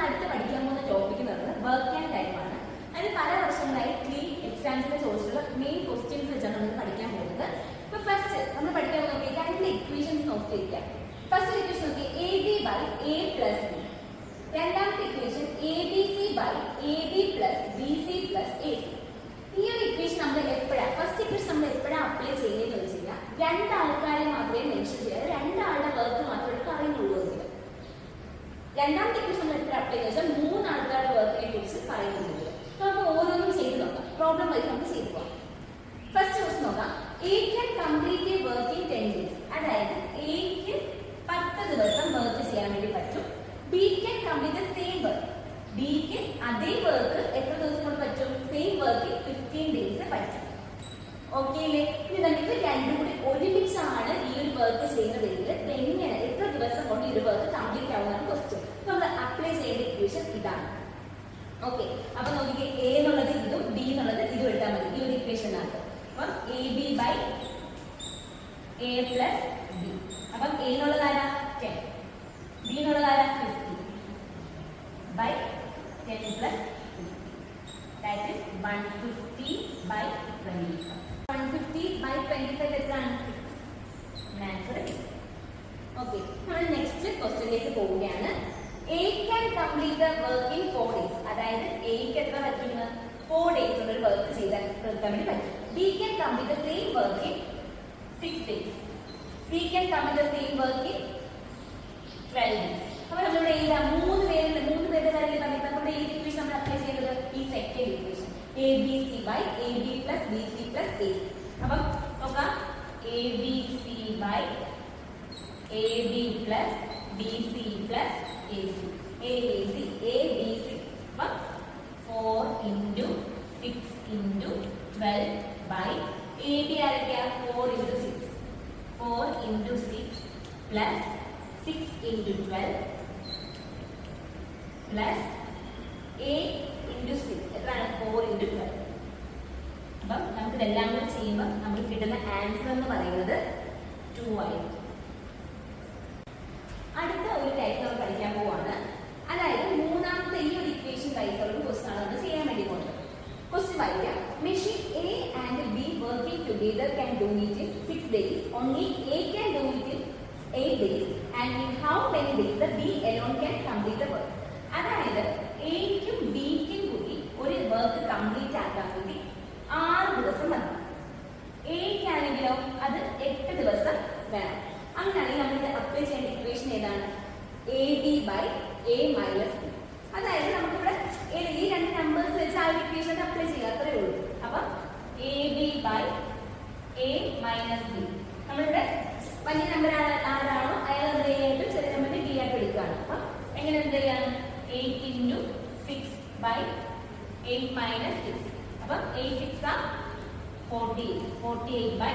അടുത്ത് പഠിക്കാൻ പോകുന്ന ടോപ്പിക് എന്ന് പറയുന്നത് വർക്ക് ആൻഡ് ടൈം ആണ്. അതിന് പല വർഷങ്ങളായി ക്ലീൻ എക്സാംസിനെ ചോദിച്ചിട്ടുള്ള മെയിൻ ക്വസ്റ്റ്യൻസ് വെച്ചാണ് നമ്മൾ പഠിക്കാൻ പോകുന്നത്. ഇപ്പൊ ഫസ്റ്റ് നമ്മൾ പഠിക്കാൻ പോകുന്ന രണ്ട് ഇക്വേഷൻസ് നോക്കിയിരിക്കാം. ഫസ്റ്റ് ഇക്വേഷൻ നോക്കി a B by A plus b. രണ്ടാമത്തെ equation A B C by A B plus B C plus A c. ഈ ഒരു ഇക്വേഷൻ നമ്മൾ എപ്പോഴാണ് ഫസ്റ്റ് ഇക്വേഷൻ നമ്മൾ എപ്പോഴാണ് അപ്ലൈ ചെയ്യുന്നത് വെച്ച് കഴിഞ്ഞാൽ രണ്ടാൾക്കാരെ മാത്രമേ മെൻഷൻ ചെയ്യാതെ രണ്ടാളുടെ വർക്ക് മാത്രമേ പറയുന്നുള്ളൂ എങ്കിൽ. രണ്ടാമത്തെ ഇക്വേഷൻ നമ്മൾ എപ്പോഴാണ് അപ്ലൈ ചെയ്താൽ മൂന്നാൾക്കാരുടെ വർക്കിനെ കുറിച്ച് പറയുന്നുണ്ട്. നമുക്ക് ഓരോന്നും ചെയ്ത് നോക്കാം. പ്രോബ്ലം വൈസ് നമുക്ക് ചെയ്ത് പോകാം. ഫസ്റ്റ് ക്വസ്റ്റ്യൻ നോക്കാം. A can complete A work in 10 days. അതായത് എക്ക് 10 ദിവസം വർക്ക് ചെയ്യാൻ വേണ്ടി പറ്റും. B can complete the same work. ബിക്ക് അതേ വർക്ക് എത്ര ദിവസം കൊണ്ട് പറ്റും? സെയിം വർക്ക് 15 days പറ്റും. ഓക്കെ അല്ലേ? ഇനി നമുക്ക് രണ്ടും കൂടി ഒരുമിച്ചാണ് ഈ ഒരു വർക്ക് ചെയ്യുന്നതെങ്കിൽ എങ്ങനെയാണ് എത്ര ദിവസം കൊണ്ട് ഈ ഒരു വർക്ക് കംപ്ലീറ്റ് ആവുന്നതാണ് ക്വസ്റ്റ്യൻ. നമ്മൾ അപ്ലൈ ചെയ്യേണ്ട ഇക്വേഷൻ ഇതാണ്. ഓക്കെ, അപ്പൊ നോക്കിക്കേ, എ എന്നുള്ളത് ഇതും ബി എന്നുള്ളത് ഇതും എടുത്താൽ മതി ഈ ഒരു ഇക്വേഷനകത്ത്. അപ്പം A B by A plus B. അപ്പം എ എന്നുള്ളത് ആരാ? 10, ബി എന്നുള്ളത് ആരാ? 50 by 10 plus 50. That is 150 by 25. 150 by 25 എത്രയാണ്? 6. ആൻസർ. ഓക്കെ, നമ്മൾ നെക്സ്റ്റ് ക്വസ്റ്റ്യനിലേക്ക് പോവുകയാണ്. A can complete the work in 4 days. അതായത് എക്ക് എത്ര പറ്റുന്ന 4 days കൊണ്ട് ഒരു വർക്ക് ചെയ്താൽ തീർക്കാൻ വേണ്ടി പറ്റും. B can complete the same work in 6 days. C can complete the same work in 12 days. അപ്പോൾ നമ്മളിവിടെ ഏതാ? മൂന്ന് പേരുടെ കാര്യത്തിൽ പറഞ്ഞിട്ട് നമ്മുടെ ഈ ഇക്വേഷൻ നമ്മൾ അപ്ലൈ ചെയ്യുന്നത് ഈ second equation A B C by A B plus B C plus A C. അപ്പം നോക്കാം, A B C by A B plus B C plus AC. ABC, ABC. 4 into 6 into 12 by AB ആരൊക്കെയാ? 4 into 6. 4 into 6 plus 6 into 12 plus 8 into 6. എത്രയാണ്? 4 into 12. അപ്പം നമുക്ക് ഇതെല്ലാം കൂടെ ചെയ്യുമ്പോൾ നമുക്ക് കിട്ടുന്ന ആൻസർ എന്ന് പറയുന്നത് 2 ആയിരിക്കും. അടുത്ത ഒരു ടൈപ്പ് നമ്മൾ പഠിക്കാൻ പോവാണ്. അതായത് മൂന്നാമത്തെ ഈ ഒരു ഇക്വേഷൻ ടൈപ്പുള്ള ക്വസ്റ്റ്യൻ ആണ് നമ്മൾ ചെയ്യാൻ വേണ്ടി പോകുന്നത്. ക്വസ്റ്റ്യൻ വായിക്കാം. Machine A and be working together can do it in 6 days. Only A can do it in 8 days. And in how many days the B alone can complete the work. അതായത് എക്കും ബിക്കും കൂടി ഒരു work complete ആക്കാൻ വേണ്ടി 6 ദിവസം മതി. എക്കാണെങ്കിലോ അത് 8 ദിവസം വേണം. അങ്ങനെയാണെങ്കിൽ നമ്മൾ അപ്ലൈ ചെയ്യേണ്ട ഇക്വേഷൻ ഏതാണ്? A B by A minus B. അതായത് നമുക്കിവിടെ ഈ രണ്ട് നമ്പേഴ്സ് വെച്ച് ആ ഇക്വേഷൻ അപ്ലൈ ചെയ്യുക, അത്രേ ഉള്ളൂ. അപ്പൊ A B by A minus B. നമ്മളിവിടെ വലിയ നമ്പർ ആരാണോ അയാൾ എന്ത് ചെയ്യാനായിട്ടും ചെറിയ നമ്പറിന്റെ ബി ആയിട്ട് എടുക്കുകയാണ്. അപ്പൊ എങ്ങനെ എന്ത് ചെയ്യാണ്? 8 into 6 by 8 minus 6. അപ്പൊ 8 6 are 48. 48 by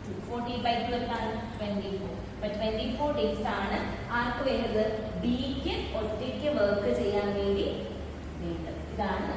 2. 48 by 2 എത്രയാണ്? 24. അപ്പൊ 24 days ആണ് ആർക്ക് വേണ്ടത്? ബിക്ക് ഒറ്റയ്ക്ക് വർക്ക് ചെയ്യാൻ വേണ്ടി വേണ്ടത്. ഇതാണ്